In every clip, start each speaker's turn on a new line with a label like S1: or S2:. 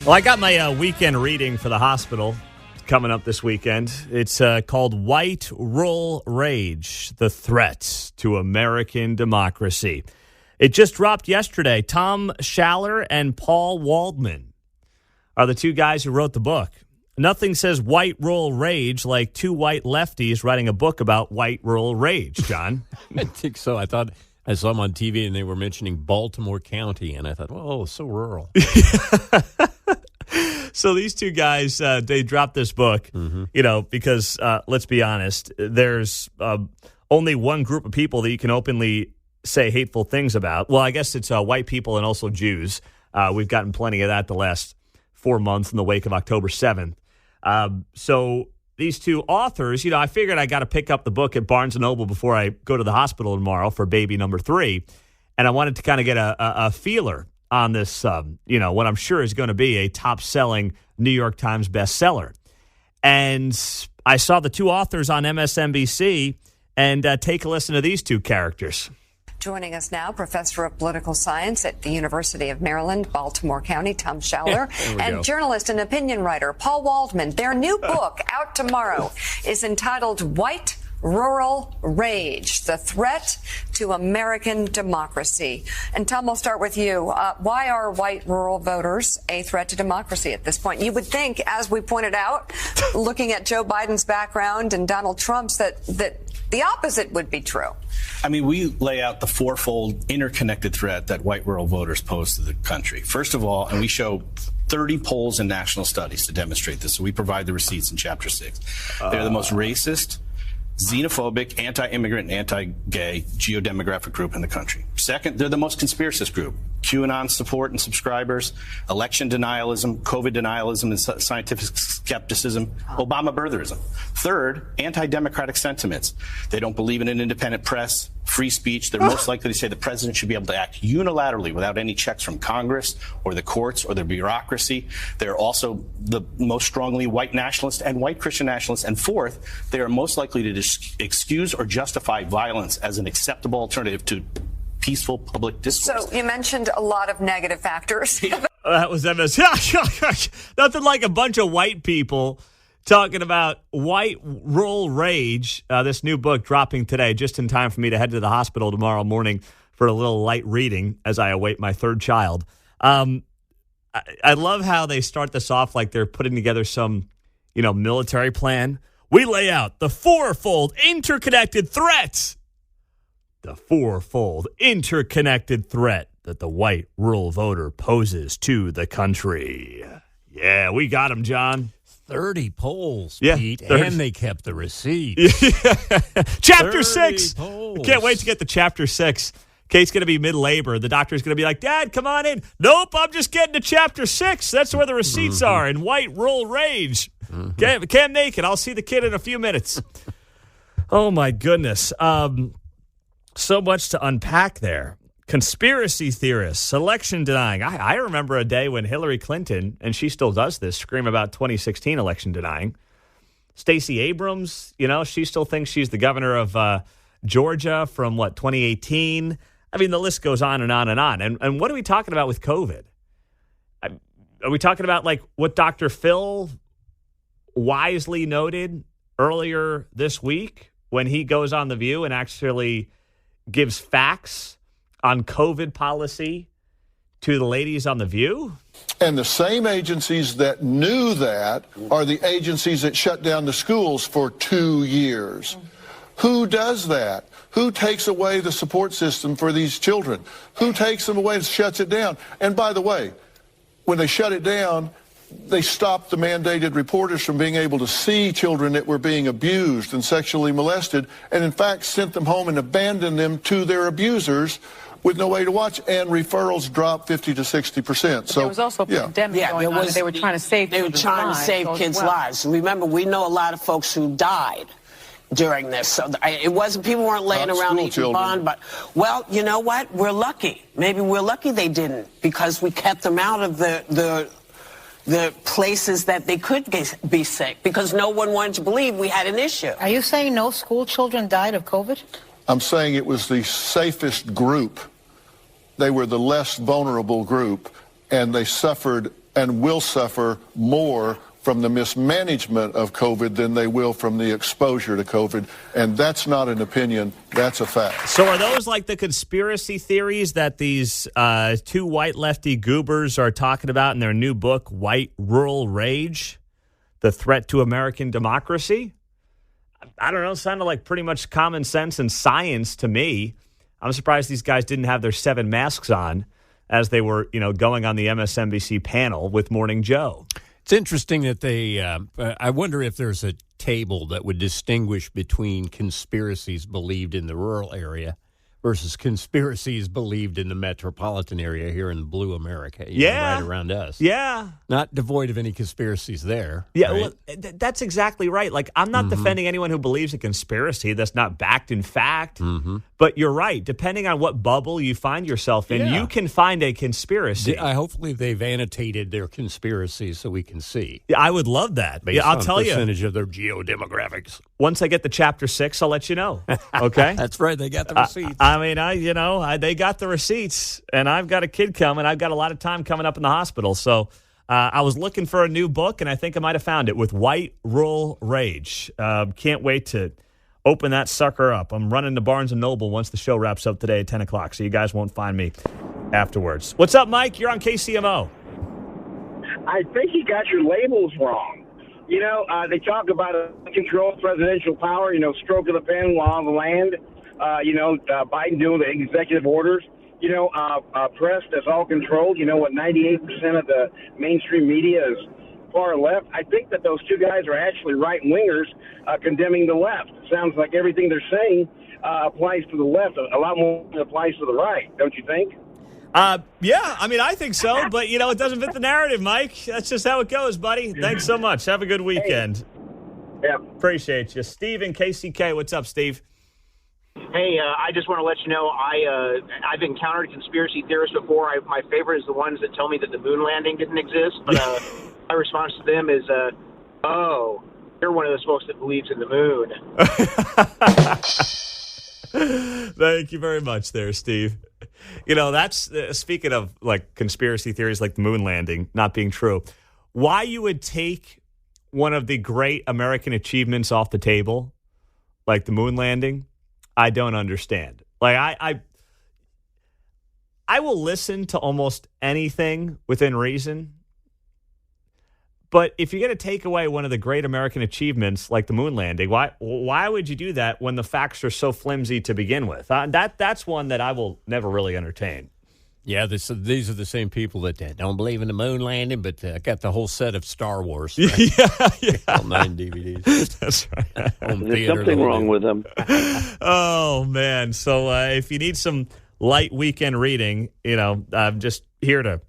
S1: Well, I got my weekend reading for the hospital coming up this weekend. It's called White Rural Rage, The Threat to American Democracy. It just dropped yesterday. Tom Schaller and Paul Waldman are the two guys who wrote the book. Nothing says white rural rage like two white lefties writing a book about white rural rage, John.
S2: I think so. I thought I saw them on TV and they were mentioning Baltimore County, and I thought, oh, so rural.
S1: So these two guys, they dropped this book, because let's be honest, there's only one group of people that you can openly say hateful things about. Well, I guess it's white people and also Jews. We've gotten plenty of that the last 4 months in the wake of October 7th. So these two authors, I figured I got to pick up the book at Barnes & Noble before I go to the hospital tomorrow for baby number 3. And I wanted to kind of get a feeler on this, what I'm sure is going to be a top-selling New York Times bestseller. And I saw the two authors on MSNBC, and take a listen to these two characters.
S3: Joining us now, Professor of Political Science at the University of Maryland, Baltimore County, Tom Schaller, and journalist and opinion writer Paul Waldman. Their new book, out tomorrow, is entitled White Rural Rage, The Threat to American Democracy. And Tom, I'll start with you. Why are white rural voters a threat to democracy at this point? You would think, as we pointed out, looking at Joe Biden's background and Donald Trump's, that the opposite would be true.
S4: I mean, we lay out the fourfold interconnected threat that white rural voters pose to the country. First of all, and we show 30 polls and national studies to demonstrate this, so we provide the receipts in Chapter 6. They're the most racist, xenophobic, anti-immigrant, and anti-gay geodemographic group in the country. Second, they're the most conspiracist group. QAnon support and subscribers, election denialism, COVID denialism and scientific skepticism, Obama birtherism. Third, anti-democratic sentiments. They don't believe in an independent press, free speech. They're most likely to say the president should be able to act unilaterally without any checks from Congress or the courts or the bureaucracy. They're also the most strongly white nationalist and white Christian nationalists. And fourth, they are most likely to excuse or justify violence as an acceptable alternative to peaceful public discourse.
S3: So you mentioned a lot of negative factors.
S1: That was MS. Nothing like a bunch of white people talking about white rural rage. This new book dropping today, just in time for me to head to the hospital tomorrow morning for a little light reading as I await my third child. I love how they start this off like they're putting together some, military plan. We lay out the fourfold interconnected threats. The fourfold interconnected threat that the white rural voter poses to the country. Yeah, we got him, John.
S2: 30 polls,
S1: yeah,
S2: Pete,
S1: 30.
S2: And they kept the receipts.
S1: Chapter 6.
S2: Polls.
S1: I can't wait to get to Chapter 6. Kate's going to be mid-labor. The doctor's going to be like, Dad, come on in. Nope, I'm just getting to Chapter 6. That's where the receipts are in white rural rage. Can't make it. I'll see the kid in a few minutes. Oh, my goodness. So much to unpack there. Conspiracy theorists, election denying. I remember a day when Hillary Clinton, and she still does this, scream about 2016 election denying. Stacey Abrams, she still thinks she's the governor of Georgia from, 2018. I mean, the list goes on and on and on. And what are we talking about with COVID? Are we talking about, what Dr. Phil wisely noted earlier this week when he goes on The View and actually gives facts on COVID policy to the ladies on The View?
S5: And the same agencies that knew that are the agencies that shut down the schools for 2 years. Who does that? Who takes away the support system for these children? Who takes them away and shuts it down? And by the way, when they shut it down, they stopped the mandated reporters from being able to see children that were being abused and sexually molested, and in fact sent them home and abandoned them to their abusers with no way to watch, and referrals dropped 50 to 60%. So
S6: there was also a pandemic going on. They were trying to save
S7: kids' lives. Remember, we know a lot of folks who died during this. So it wasn't, people weren't laying around eating bond, but, well, you know what? We're lucky. Maybe we're lucky they didn't, because we kept them out of the places that they could be sick, because no one wanted to believe we had an issue.
S6: Are you saying no school children died of COVID?
S5: I'm saying it was the safest group. They were the less vulnerable group, and they suffered and will suffer more from the mismanagement of COVID than they will from the exposure to COVID. And that's not an opinion, that's a fact.
S1: So are those like the conspiracy theories that these two white lefty goobers are talking about in their new book, White Rural Rage, The Threat to American Democracy? I don't know, it sounded like pretty much common sense and science to me. I'm surprised these guys didn't have their 7 masks on as they were, going on the MSNBC panel with Morning Joe.
S2: It's interesting that they, I wonder if there's a table that would distinguish between conspiracies believed in the rural area versus conspiracies believed in the metropolitan area here in blue America. Right around us.
S1: Yeah.
S2: Not devoid of any conspiracies there.
S1: Yeah,
S2: right?
S1: well, that's exactly right. Like, I'm not defending anyone who believes a conspiracy that's not backed in fact. But you're right. Depending on what bubble you find yourself in, you can find a conspiracy.
S2: Hopefully they've annotated their conspiracies so we can see.
S1: Yeah, I would love that.
S2: Based
S1: I'll
S2: on
S1: tell you.
S2: Percentage of their geodemographics.
S1: Once I get the Chapter 6, I'll let you know. Okay?
S2: That's right. They got the receipts.
S1: They got the receipts, and I've got a kid coming. I've got a lot of time coming up in the hospital. So I was looking for a new book, and I think I might have found it with White Rural Rage. Can't wait to open that sucker up. I'm running to Barnes & Noble once the show wraps up today at 10 o'clock, so you guys won't find me afterwards. What's up, Mike? You're on KCMO.
S8: I think you got your labels wrong. They talk about control of presidential power, stroke of the pen, law of the land, Biden doing the executive orders, press that's all controlled, what 98% of the mainstream media is far left. I think that those two guys are actually right-wingers condemning the left. It sounds like everything they're saying applies to the left a lot more than applies to the right, don't you think?
S1: Yeah, I think so, but, it doesn't fit the narrative, Mike. That's just how it goes, buddy. Thanks so much. Have a good weekend.
S8: Hey. Yeah.
S1: Appreciate you. Steve in KCK. What's up, Steve?
S9: Hey, I just want to let you know I've encountered conspiracy theorists before. My favorite is the ones that tell me that the moon landing didn't exist, but my response to them is, oh, you're one of those folks that believes in the moon.
S1: Thank you very much there, Steve. That's speaking of like conspiracy theories like the moon landing not being true. Why you would take one of the great American achievements off the table, like the moon landing, I don't understand. Like I will listen to almost anything within reason. But if you're going to take away one of the great American achievements like the moon landing, why would you do that when the facts are so flimsy to begin with? That's one that I will never really entertain.
S2: Yeah, these are the same people that don't believe in the moon landing, but got the whole set of Star Wars. Right?
S1: Yeah.
S2: All 9 DVDs.
S1: That's right.
S10: There's something wrong with them.
S1: Oh, man. So if you need some light weekend reading, I'm just here to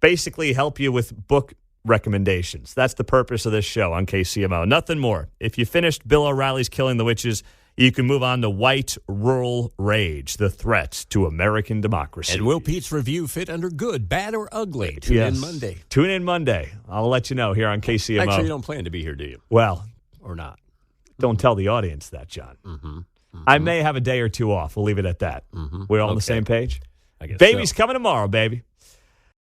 S1: basically help you with book recommendations. That's the purpose of this show on KCMO. Nothing more. If you finished Bill O'Reilly's Killing the Witches, you can move on to White Rural Rage, The Threat to American Democracy.
S2: And will Pete's review fit under good, bad, or ugly? Tune in Monday.
S1: Tune in Monday. I'll let you know here on KCMO.
S2: Actually, you don't plan to be here, do you?
S1: Well.
S2: Or not?
S1: Don't tell the audience that, John. I may have a day or two off. We'll leave it at that. We're all on the same page?
S2: I guess
S1: Baby's
S2: so.
S1: coming tomorrow, baby.